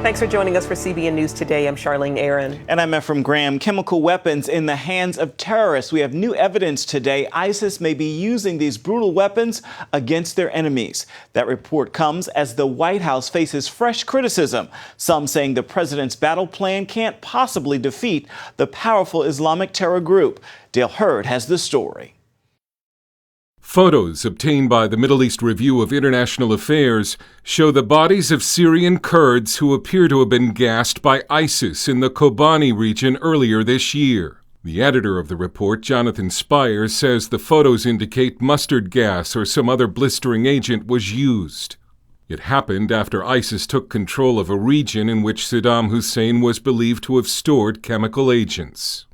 Thanks for joining us for CBN News Today. I'm Charlene Aaron. And I'm Ephraim Graham. Chemical weapons in the hands of terrorists. We have new evidence today. ISIS may be using these brutal weapons against their enemies. That report comes as the White House faces fresh criticism. Some saying the president's battle plan can't possibly defeat the powerful Islamic terror group. Dale Hurd has the story. Photos obtained by the Middle East Review of International Affairs show the bodies of Syrian Kurds who appear to have been gassed by ISIS in the Kobani region earlier this year. The editor of the report, Jonathan Spires, says the photos indicate mustard gas or some other blistering agent was used. It happened after ISIS took control of a region in which Saddam Hussein was believed to have stored chemical agents.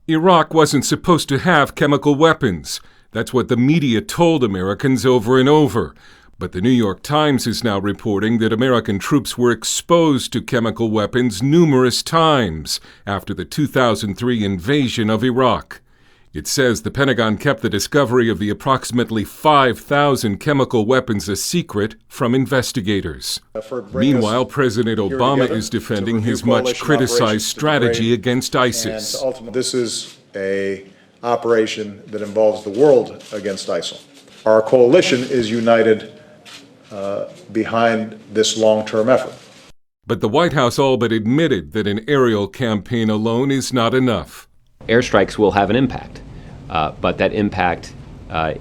Iraq wasn't supposed to have chemical weapons. That's what the media told Americans over and over. But the New York Times is now reporting that American troops were exposed to chemical weapons numerous times after the 2003 invasion of Iraq. It says the Pentagon kept the discovery of the approximately 5,000 chemical weapons a secret from investigators. Meanwhile, President Obama is defending his much criticized strategy against ISIS. And ultimately, this is a operation that involves the world against ISIL. Our coalition is united behind this long-term effort. But the White House all but admitted that an aerial campaign alone is not enough. Airstrikes will have an impact, but that impact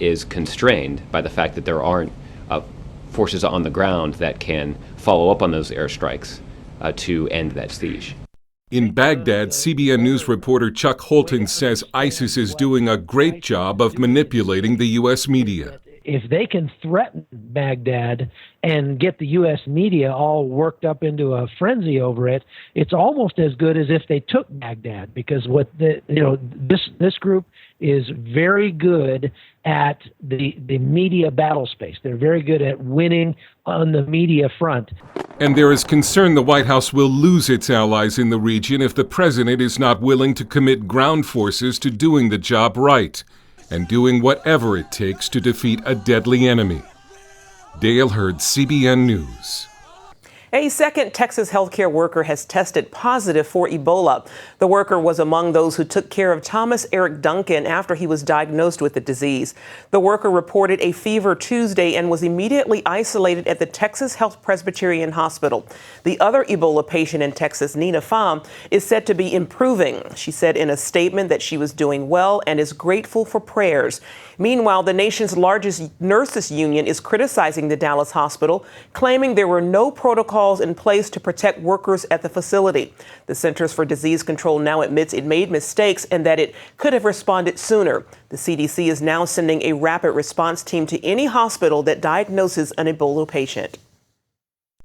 is constrained by the fact that there aren't forces on the ground that can follow up on those airstrikes to end that siege. In Baghdad, CBN News reporter Chuck Holton says ISIS is doing a great job of manipulating the U.S. media. If they can threaten Baghdad and get the U.S. media all worked up into a frenzy over it, it's almost as good as if they took Baghdad, because this group is very good at the media battle space. They're very good at winning on the media front. And there is concern the White House will lose its allies in the region if the president is not willing to commit ground forces to doing the job right and doing whatever it takes to defeat a deadly enemy. Dale Hurd, CBN News. A second Texas healthcare worker has tested positive for Ebola. The worker was among those who took care of Thomas Eric Duncan after he was diagnosed with the disease. The worker reported a fever Tuesday and was immediately isolated at the Texas Health Presbyterian Hospital. The other Ebola patient in Texas, Nina Pham, is said to be improving. She said in a statement that she was doing well and is grateful for prayers. Meanwhile, the nation's largest nurses union is criticizing the Dallas hospital, claiming there were no protocols in place to protect workers at the facility. The Centers for Disease Control now admits it made mistakes and that it could have responded sooner. The CDC is now sending a rapid response team to any hospital that diagnoses an Ebola patient.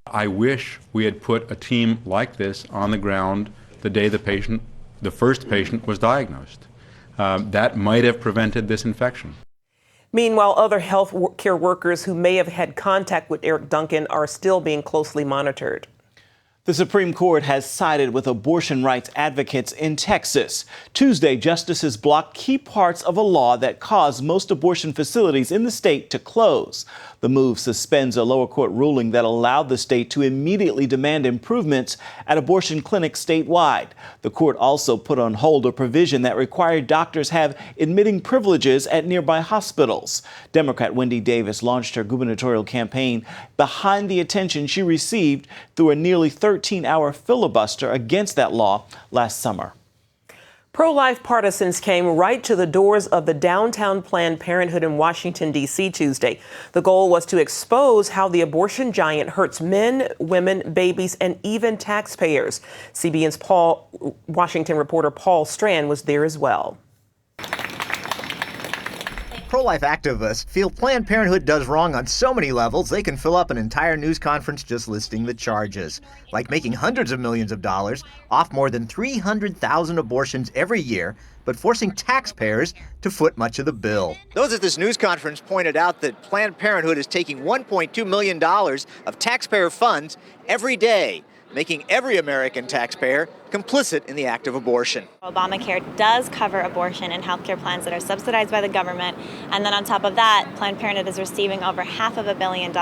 I wish we had put a team like this on the ground the day the first patient was diagnosed. That might have prevented this infection. Meanwhile, other health care workers who may have had contact with Eric Duncan are still being closely monitored. The Supreme Court has sided with abortion rights advocates in Texas. Tuesday, justices blocked key parts of a law that caused most abortion facilities in the state to close. The move suspends a lower court ruling that allowed the state to immediately demand improvements at abortion clinics statewide. The court also put on hold a provision that required doctors have admitting privileges at nearby hospitals. Democrat Wendy Davis launched her gubernatorial campaign behind the attention she received through a nearly 13-hour filibuster against that law last summer. Pro-life partisans came right to the doors of the downtown Planned Parenthood in Washington, D.C. Tuesday. The goal was to expose how the abortion giant hurts men, women, babies, and even taxpayers. CBN's Washington reporter Paul Strand was there as well. Pro-life activists feel Planned Parenthood does wrong on so many levels, they can fill up an entire news conference just listing the charges, like making hundreds of millions of dollars off more than 300,000 abortions every year, but forcing taxpayers to foot much of the bill. Those at this news conference pointed out that Planned Parenthood is taking $1.2 million of taxpayer funds every day, making every American taxpayer complicit in the act of abortion. Obamacare does cover abortion and healthcare plans that are subsidized by the government. And then on top of that, Planned Parenthood is receiving over $500 million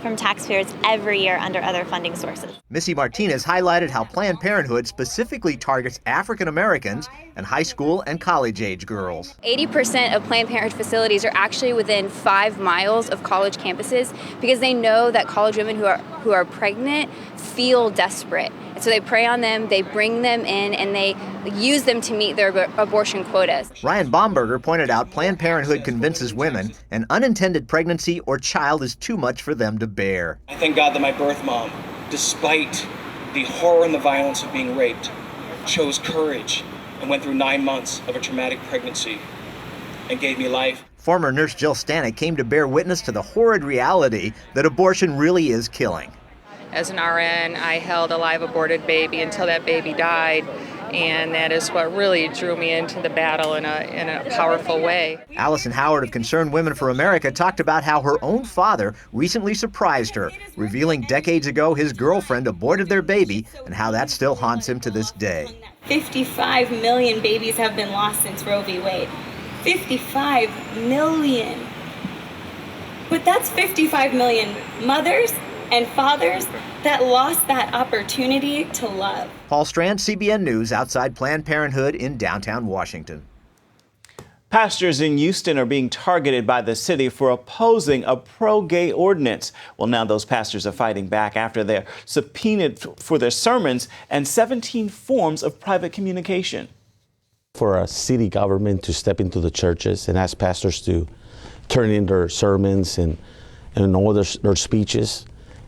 from taxpayers every year under other funding sources. Missy Martinez highlighted how Planned Parenthood specifically targets African Americans and high school and college-age girls. 80% of Planned Parenthood facilities are actually within 5 miles of college campuses because they know that college women who are pregnant feel desperate. So they prey on them, they bring them in, and they use them to meet their abortion quotas. Ryan Baumberger pointed out Planned Parenthood convinces women an unintended pregnancy or child is too much for them to bear. I thank God that my birth mom, despite the horror and the violence of being raped, chose courage and went through 9 months of a traumatic pregnancy and gave me life. Former nurse Jill Stanek came to bear witness to the horrid reality that abortion really is killing. As an RN, I held a live aborted baby until that baby died, and that is what really drew me into the battle in a powerful way. Allison Howard of Concerned Women for America talked about how her own father recently surprised her, revealing decades ago his girlfriend aborted their baby and how that still haunts him to this day. 55 million babies have been lost since Roe v. Wade. 55 million. But that's 55 million mothers and fathers that lost that opportunity to love. Paul Strand, CBN News, outside Planned Parenthood in downtown Washington. Pastors in Houston are being targeted by the city for opposing a pro-gay ordinance. Well, now those pastors are fighting back after they're subpoenaed for their sermons and 17 forms of private communication. For a city government to step into the churches and ask pastors to turn in their sermons and all their speeches,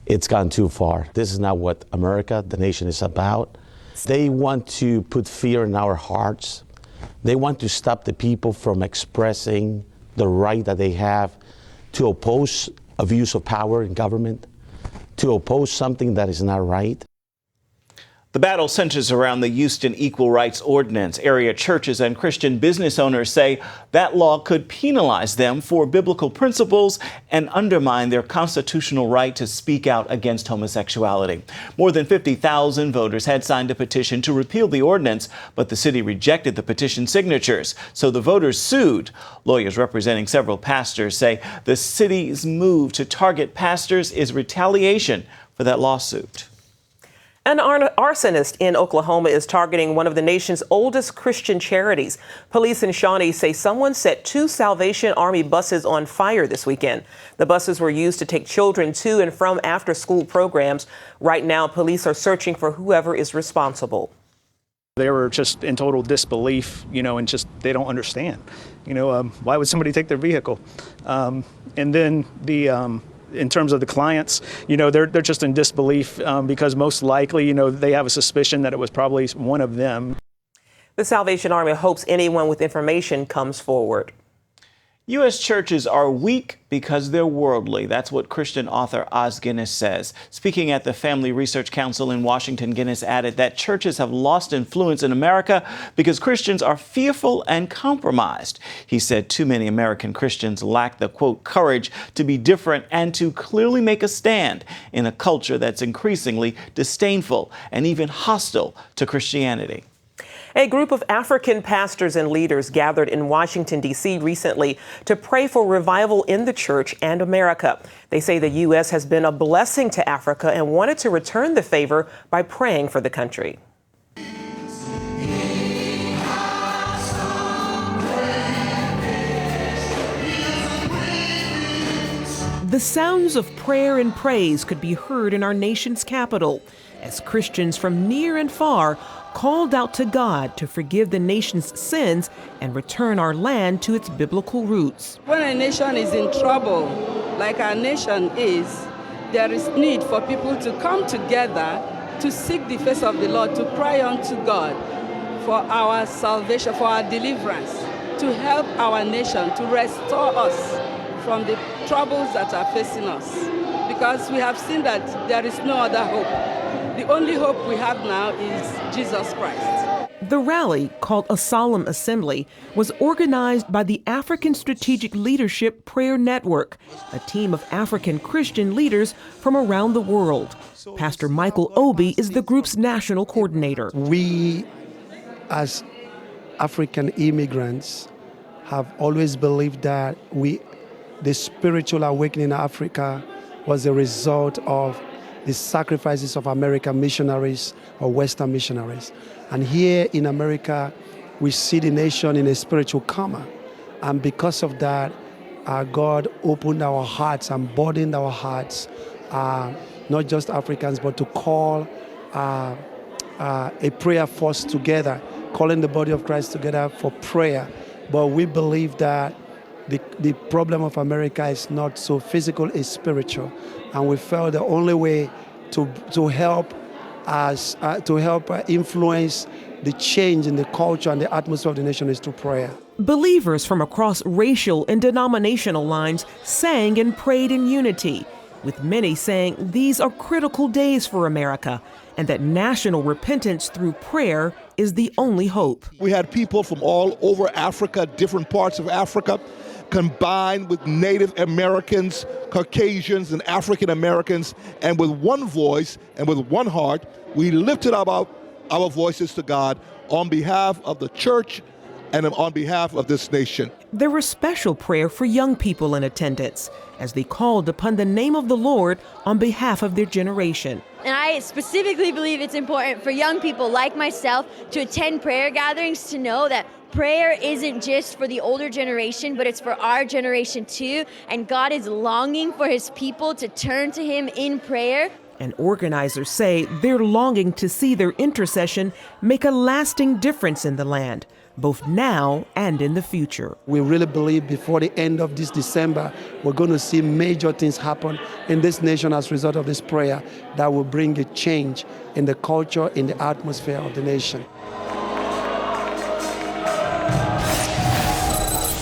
it's gone too far. This is not what America, the nation, is about. They want to put fear in our hearts. They want to stop the people from expressing the right that they have to oppose abuse of power in government, to oppose something that is not right. The battle centers around the Houston Equal Rights Ordinance. Area churches and Christian business owners say that law could penalize them for biblical principles and undermine their constitutional right to speak out against homosexuality. More than 50,000 voters had signed a petition to repeal the ordinance, but the city rejected the petition signatures, so the voters sued. Lawyers representing several pastors say the city's move to target pastors is retaliation for that lawsuit. An arsonist in Oklahoma is targeting one of the nation's oldest Christian charities. Police in Shawnee say someone set 2 Salvation Army buses on fire this weekend. The buses were used to take children to and from after-school programs. Right now, police are searching for whoever is responsible. They were just in total disbelief, and just they don't understand. Why would somebody take their vehicle? And then in terms of the clients, they're just in disbelief because most likely, they have a suspicion that it was probably one of them. The Salvation Army hopes anyone with information comes forward. U.S. churches are weak because they're worldly. That's what Christian author Os Guinness says. Speaking at the Family Research Council in Washington, Guinness added that churches have lost influence in America because Christians are fearful and compromised. He said too many American Christians lack the, quote, courage to be different and to clearly make a stand in a culture that's increasingly disdainful and even hostile to Christianity. A group of African pastors and leaders gathered in Washington, D.C. recently to pray for revival in the church and America. They say the U.S. has been a blessing to Africa and wanted to return the favor by praying for the country. The sounds of prayer and praise could be heard in our nation's capital as Christians from near and far called out to God to forgive the nation's sins and return our land to its biblical roots. When a nation is in trouble, like our nation is, there is need for people to come together to seek the face of the Lord, to cry unto God for our salvation, for our deliverance, to help our nation, to restore us from the troubles that are facing us. Because we have seen that there is no other hope. The only hope we have now is Jesus Christ. The rally, called a solemn assembly, was organized by the African Strategic Leadership Prayer Network, a team of African Christian leaders from around the world. Pastor Michael Obi is the group's national coordinator. We, as African immigrants, have always believed that the spiritual awakening in Africa was a result of the sacrifices of American missionaries or Western missionaries. And here in America, we see the nation in a spiritual coma. And because of that, God opened our hearts and burdened our hearts, not just Africans, but to call a prayer force together, calling the body of Christ together for prayer. But we believe that the problem of America is not so physical, it's spiritual. And we felt the only way to help us, influence the change in the culture and the atmosphere of the nation is through prayer. Believers from across racial and denominational lines sang and prayed in unity, with many saying these are critical days for America and that national repentance through prayer is the only hope. We had people from all over Africa, different parts of Africa, combined with Native Americans, Caucasians, and African Americans, and with one voice and with one heart, we lifted up our voices to God on behalf of the church and on behalf of this nation. There was special prayer for young people in attendance as they called upon the name of the Lord on behalf of their generation. And I specifically believe it's important for young people like myself to attend prayer gatherings, to know that prayer isn't just for the older generation, but it's for our generation too. And God is longing for his people to turn to him in prayer. And organizers say they're longing to see their intercession make a lasting difference in the land, both now and in the future. We really believe before the end of this December, we're going to see major things happen in this nation as a result of this prayer that will bring a change in the culture, in the atmosphere of the nation.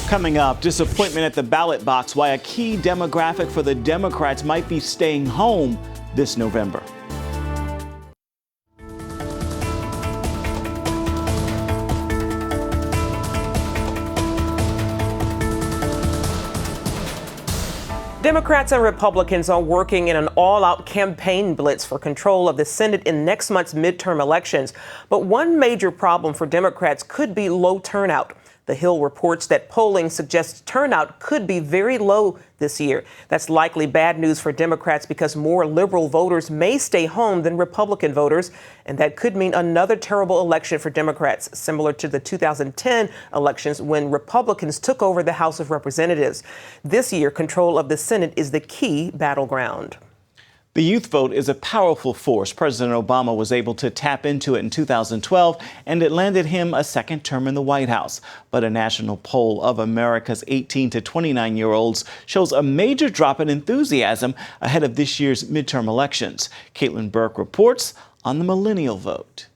Coming up, disappointment at the ballot box, why a key demographic for the Democrats might be staying home this November. Democrats and Republicans are working in an all-out campaign blitz for control of the Senate in next month's midterm elections. But one major problem for Democrats could be low turnout. The Hill reports that polling suggests turnout could be very low this year. That's likely bad news for Democrats because more liberal voters may stay home than Republican voters, and that could mean another terrible election for Democrats, similar to the 2010 elections when Republicans took over the House of Representatives. This year, control of the Senate is the key battleground. The youth vote is a powerful force. President Obama was able to tap into it in 2012, and it landed him a second term in the White House. But a national poll of America's 18 to 29-year-olds shows a major drop in enthusiasm ahead of this year's midterm elections. Caitlin Burke reports on the Millennial vote.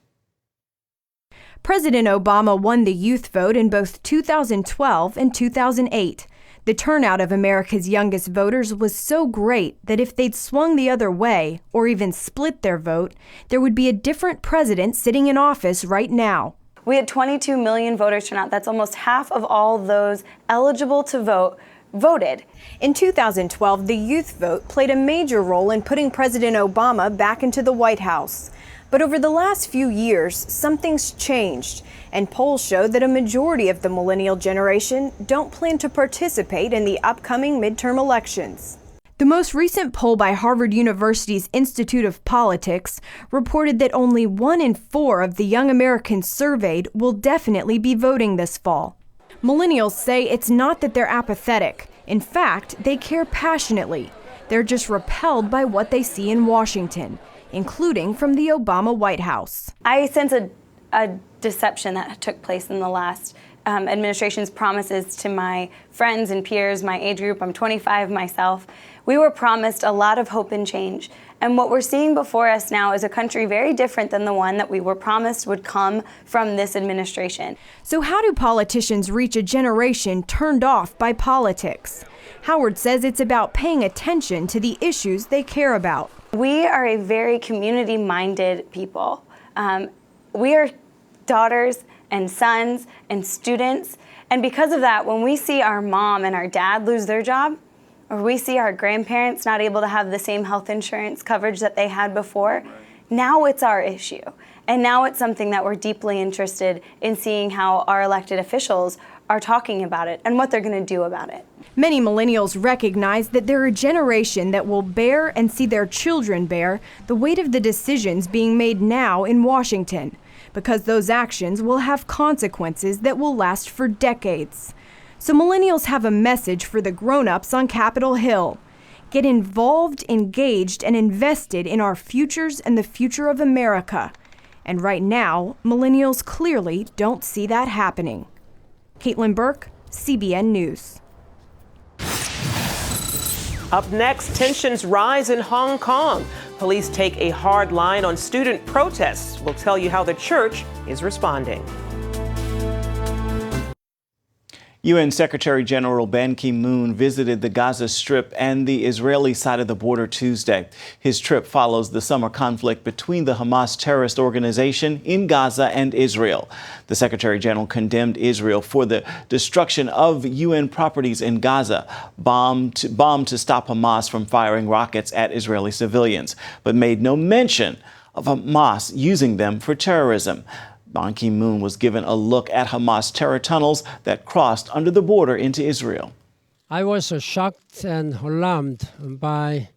President Obama won the youth vote in both 2012 and 2008. The turnout of America's youngest voters was so great that if they'd swung the other way, or even split their vote, there would be a different president sitting in office right now. We had 22 million voters turn out. That's almost half of all those eligible to vote voted. In 2012, the youth vote played a major role in putting President Obama back into the White House. But over the last few years, something's changed, and polls show that a majority of the millennial generation don't plan to participate in the upcoming midterm elections. The most recent poll by Harvard University's Institute of Politics reported that only 1 in 4 of the young Americans surveyed will definitely be voting this fall. Millennials say it's not that they're apathetic. In fact, they care passionately. They're just repelled by what they see in Washington, including from the Obama White House. I sense a deception that took place in the last administration's promises to my friends and peers, my age group. I'm 25 myself. We were promised a lot of hope and change. And what we're seeing before us now is a country very different than the one that we were promised would come from this administration. So how do politicians reach a generation turned off by politics? Howard says it's about paying attention to the issues they care about. We are a very community-minded people. We are daughters and sons and students. And because of that, when we see our mom and our dad lose their job, or we see our grandparents not able to have the same health insurance coverage that they had before, now it's our issue. And now it's something that we're deeply interested in seeing how our elected officials are talking about it and what they're going to do about it. Many millennials recognize that they're a generation that will bear and see their children bear the weight of the decisions being made now in Washington, because those actions will have consequences that will last for decades. So millennials have a message for the grown-ups on Capitol Hill. Get involved, engaged, and invested in our futures and the future of America. And right now, millennials clearly don't see that happening. Caitlin Burke, CBN News. Up next, tensions rise in Hong Kong. Police take a hard line on student protests. We'll tell you how the church is responding. UN Secretary-General Ban Ki-moon visited the Gaza Strip and the Israeli side of the border Tuesday. His trip follows the summer conflict between the Hamas terrorist organization in Gaza and Israel. The Secretary-General condemned Israel for the destruction of UN properties in Gaza, bombed to stop Hamas from firing rockets at Israeli civilians, but made no mention of Hamas using them for terrorism. Ban Ki-moon was given a look at Hamas terror tunnels that crossed under the border into Israel. I was shocked and alarmed by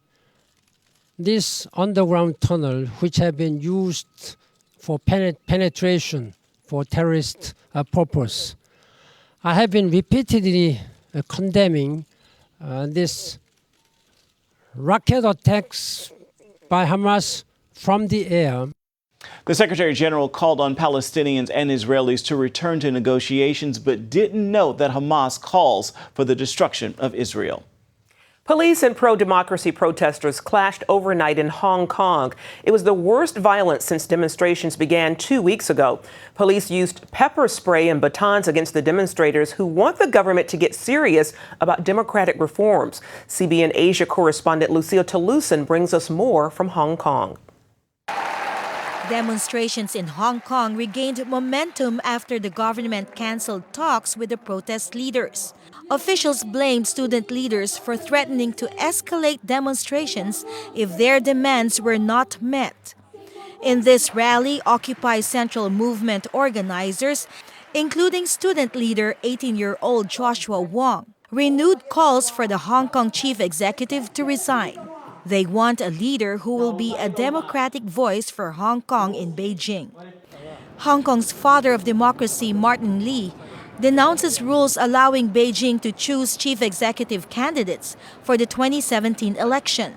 this underground tunnel, which had been used for penetration for terrorist purpose. I have been repeatedly condemning this rocket attacks by Hamas from the air. The Secretary-General called on Palestinians and Israelis to return to negotiations, but didn't note that Hamas calls for the destruction of Israel. Police and pro-democracy protesters clashed overnight in Hong Kong. It was the worst violence since demonstrations began 2 weeks ago. Police used pepper spray and batons against the demonstrators who want the government to get serious about democratic reforms. CBN Asia correspondent Lucille Toulousan brings us more from Hong Kong. Demonstrations in Hong Kong regained momentum after the government canceled talks with the protest leaders. Officials blamed student leaders for threatening to escalate demonstrations if their demands were not met. In this rally, Occupy Central Movement organizers, including student leader 18-year-old Joshua Wong, renewed calls for the Hong Kong chief executive to resign. They want a leader who will be a democratic voice for Hong Kong in Beijing. Hong Kong's father of democracy, Martin Lee, denounces rules allowing Beijing to choose chief executive candidates for the 2017 election.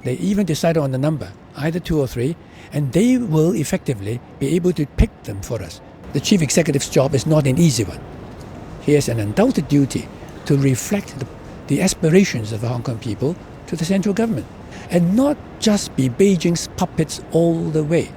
They even decided on the number, either 2 or 3, and they will effectively be able to pick them for us. The chief executive's job is not an easy one. He has an undoubted duty to reflect the aspirations of the Hong Kong people to the central government, and not just be Beijing's puppets all the way.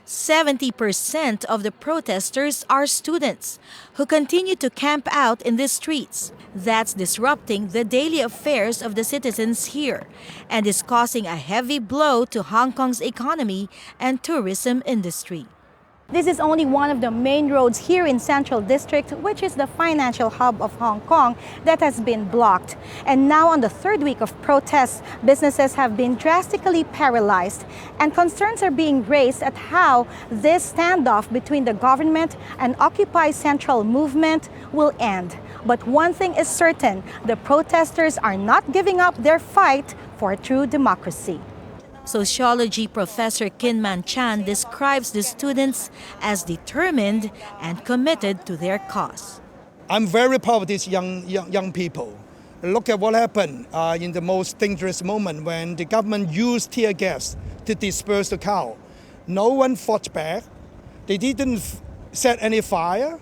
70% of the protesters are students who continue to camp out in the streets. That's disrupting the daily affairs of the citizens here and is causing a heavy blow to Hong Kong's economy and tourism industry. This is only one of the main roads here in Central District, which is the financial hub of Hong Kong, that has been blocked. And now on the third week of protests, businesses have been drastically paralyzed, and concerns are being raised at how this standoff between the government and Occupy Central Movement will end. But one thing is certain, the protesters are not giving up their fight for true democracy. Sociology professor Kinman Chan describes the students as determined and committed to their cause. I'm very proud of these young people. Look at what happened in the most dangerous moment when the government used tear gas to disperse the crowd. No one fought back. They didn't set any fire.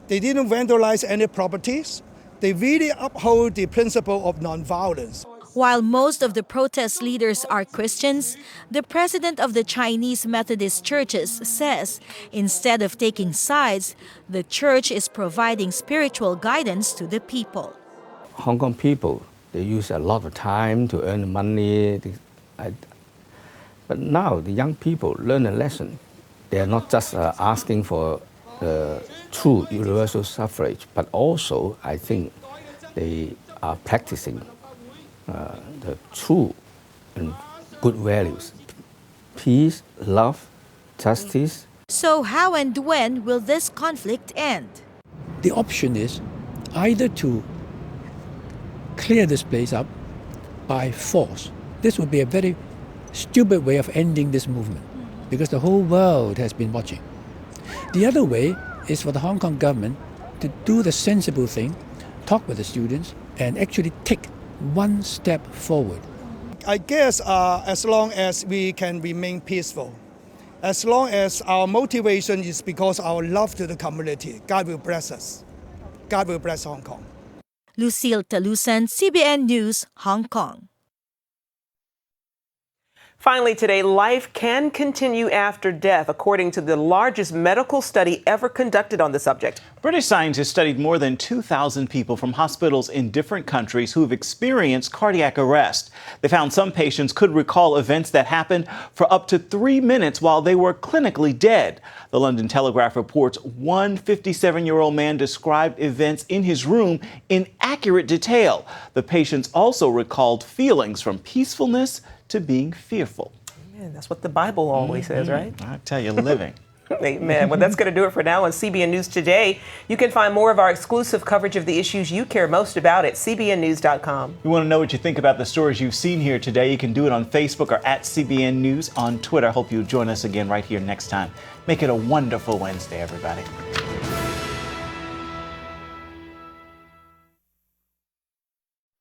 They didn't vandalize any properties. They really uphold the principle of nonviolence. While most of the protest leaders are Christians, the president of the Chinese Methodist churches says instead of taking sides, the church is providing spiritual guidance to the people. Hong Kong people, they use a lot of time to earn money. But now the young people learn a lesson. They are not just asking for true universal suffrage, but also I think they are practicing the true and good values: peace, love, justice. So how and when will this conflict end? The option is either to clear this place up by force. This would be a very stupid way of ending this movement because the whole world has been watching. The other way is for the Hong Kong government to do the sensible thing, talk with the students, and actually take one step forward. I guess as long as we can remain peaceful, as long as our motivation is because our love to the community, God will bless us. God will bless Hong Kong. Lucille Talusan, CBN News, Hong Kong. Finally today, life can continue after death, according to the largest medical study ever conducted on the subject. British scientists studied more than 2,000 people from hospitals in different countries who have experienced cardiac arrest. They found some patients could recall events that happened for up to 3 minutes while they were clinically dead. The London Telegraph reports one 57-year-old man described events in his room in accurate detail. The patients also recalled feelings from peacefulness to being fearful. Yeah, that's what the Bible always says, right? I tell you, living. Amen. Well, that's going to do it for now on CBN News Today. You can find more of our exclusive coverage of the issues you care most about at cbnnews.com. You want to know what you think about the stories you've seen here today? You can do it on Facebook or at CBN News on Twitter. Hope you join us again right here next time. Make it a wonderful Wednesday, everybody.